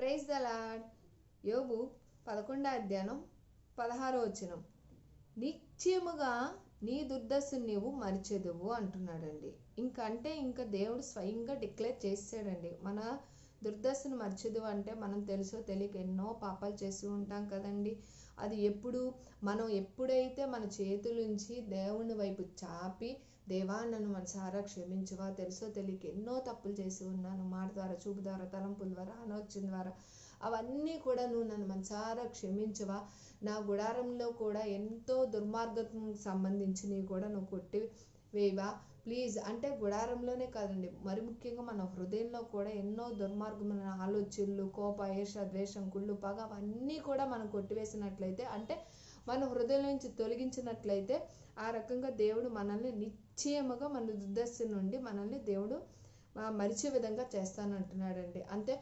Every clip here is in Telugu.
Praise the lord. యోబు 11వ అధ్యాయం 16వ వచనం. నిత్యముగా నీ దుర్దశను నీవు మరిచెదవు అంటున్నాడండి. ఇంకా దేవుడు స్వయంగా డిక్లేర్ చేసాడండి. మన దుర్దశను మరిచెదవు అంటే మనం తెలుసో తెలియక ఎన్నో పాపాలు చేస్తూ ఉంటాం కదండి. అది మనం ఎప్పుడైతే మన చేతులుంచి దేవుని వైపు చాపి, దేవా నన్ను మనసారా క్షమించవా, తెలుసో తెలియక ఎన్నో తప్పులు చేసి ఉన్నాను, మాట ద్వారా, చూపు ద్వారా, తలంపుల ద్వారా, ఆలోచన ద్వారా, అవన్నీ కూడా నువ్వు నన్ను మనసారా క్షమించవా, నా గుడారంలో కూడా ఎంతో దుర్మార్గం సంబంధించినవి కూడా నువ్వు కొట్టి వేయవా ప్లీజ్. అంటే గుడారంలోనే కాదండి, మరి ముఖ్యంగా మన హృదయంలో కూడా ఎన్నో దుర్మార్గమైన ఆలోచనలు, కోప, ఈర్ష, ద్వేషం, కుళ్ళు, పగ అవన్నీ కూడా మనం కొట్టివేసినట్లయితే, అంటే మన హృదయం నుంచి తొలగించినట్లయితే, ఆ రకంగా దేవుడు మనల్ని నిశ్చయముగా మన దుర్దశ నుండి మనల్ని దేవుడు మరిచే విధంగా చేస్తానంటున్నాడండి. అంటే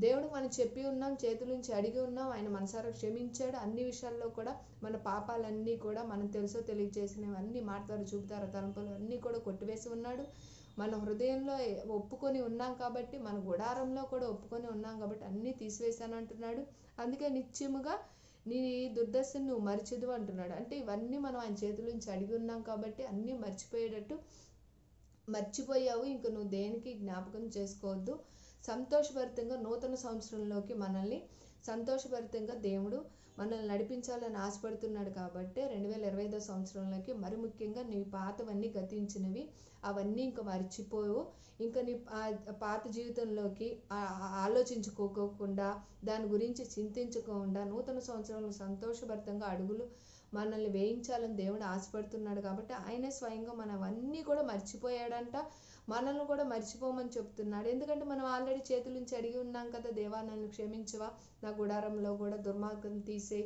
దేవుడు మనం చెప్పి ఉన్నాం, చేతుల నుంచి అడిగి ఉన్నాం, ఆయన మనసారా క్షమించాడు. అన్ని విషయాల్లో కూడా మన పాపాలన్నీ కూడా మనం తెలుసో తెలియజేసినవి అన్నీ మాట ద్వారా, చూపుతారా, తలంపులు అన్నీ కూడా కొట్టివేసి ఉన్నాడు. మన హృదయంలో ఒప్పుకొని ఉన్నాం కాబట్టి, మన గుడారంలో కూడా ఒప్పుకొని ఉన్నాం కాబట్టి అన్నీ తీసివేశాను అంటున్నాడు. అందుకే నిత్యముగా నీ దుర్దశను నువ్వు మరిచెదవు అంటున్నాడు. అంటే ఇవన్నీ మనం ఆయన చేతుల నుంచి అడిగి ఉన్నాం కాబట్టి అన్నీ మర్చిపోయావు, ఇంక నువ్వు దేనికి జ్ఞాపకం చేసుకోవద్దు. సంతోషభరితంగా నూతన సంవత్సరంలోకి మనల్ని సంతోషభరితంగా దేవుడు మనల్ని నడిపించాలని ఆశపడుతున్నాడు. కాబట్టి 2025వ సంవత్సరంలోకి మరి ముఖ్యంగా నీ పాతవన్నీ గతించినవి అవన్నీ ఇంకా మర్చిపోవు. ఇంకా నీ పాత జీవితంలోకి ఆలోచించుకోకుండా, దాని గురించి చింతించకుండా నూతన సంవత్సరంలో సంతోషభరితంగా అడుగులు మనల్ని వేయించాలని దేవుడు ఆశపడుతున్నాడు. కాబట్టి ఆయనే స్వయంగా మనవన్నీ కూడా మర్చిపోయాడంట, మనల్ని కూడా మర్చిపోమని చెప్తున్నాడు. ఎందుకంటే మనం ఆల్రెడీ చేతుల నుంచి అడిగి ఉన్నాం కదా, దేవా నన్ను క్షమించవా, నా గుడారంలో కూడా దుర్మార్గం తీసే,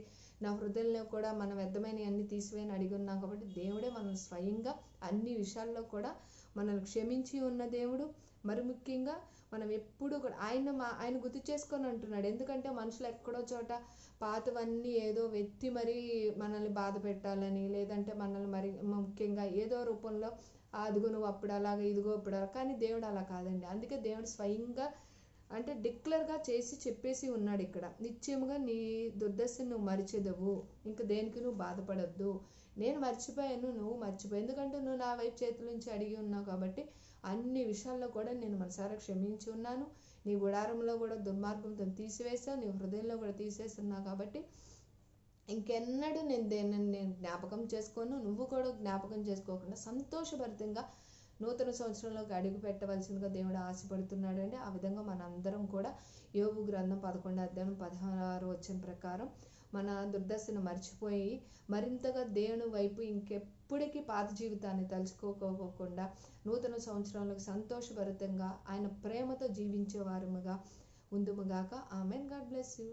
నా హృదయంలో కూడా మన వ్యర్థమైన అన్ని తీసివేయని అడిగి ఉన్నాం. కాబట్టి దేవుడే మనల్ని స్వయంగా అన్ని విషయాల్లో కూడా మనల్ని క్షమించి ఉన్న దేవుడు. మరి ముఖ్యంగా మనం ఎప్పుడు కూడా ఆయన గుర్తు చేసుకొని అంటున్నాడు. ఎందుకంటే మనుషులు ఎక్కడో చోట పాతవన్నీ ఏదో వెత్తి మరీ మనల్ని బాధ పెట్టాలని, లేదంటే మనల్ని మరి ముఖ్యంగా ఏదో రూపంలో అదిగో నువ్వు అప్పుడు అలాగా, ఇదిగో ఇప్పుడు అలా, కానీ దేవుడు అలా కాదండి. అందుకే దేవుడు స్వయంగా అంటే డిక్లేర్గా చేసి చెప్పేసి ఉన్నాడు ఇక్కడ. నిశ్చయముగా నీ దుర్దశను నువ్వు మరిచెదవు, ఇంకా దేనికి నువ్వు బాధపడద్దు, నేను మర్చిపోయాను, నువ్వు మర్చిపో, ఎందుకంటే నువ్వు నా వైపు చేతుల నుంచి అడిగి ఉన్నావు కాబట్టి అన్ని విషయాల్లో కూడా నేను మనసారా క్షమించి ఉన్నాను. నీ గుడారంలో కూడా దుర్మార్గంతో తీసివేసావు, నీ హృదయంలో కూడా తీసేస్తున్నావు. కాబట్టి ఇంకెన్నడూ నేను జ్ఞాపకం చేసుకోను, నువ్వు కూడా జ్ఞాపకం చేసుకోకుండా సంతోషభరితంగా నూతన సంవత్సరంలోకి అడుగు పెట్టవలసిందిగా దేవుడు ఆశపడుతున్నాడు అండి. ఆ విధంగా మనందరం కూడా యోబు గ్రంథం 11వ అధ్యాయం 16వ వచనం ప్రకారం మన దుర్దశను మర్చిపోయి మరింతగా దేవుని వైపు ఇంకెప్పటికీ పాత జీవితాన్ని తలుచుకోకుండా నూతన సంవత్సరంలోకి సంతోషభరితంగా ఆయన ప్రేమతో జీవించే వారముగా ఉందుముగాక. ఆమెన్. God bless you.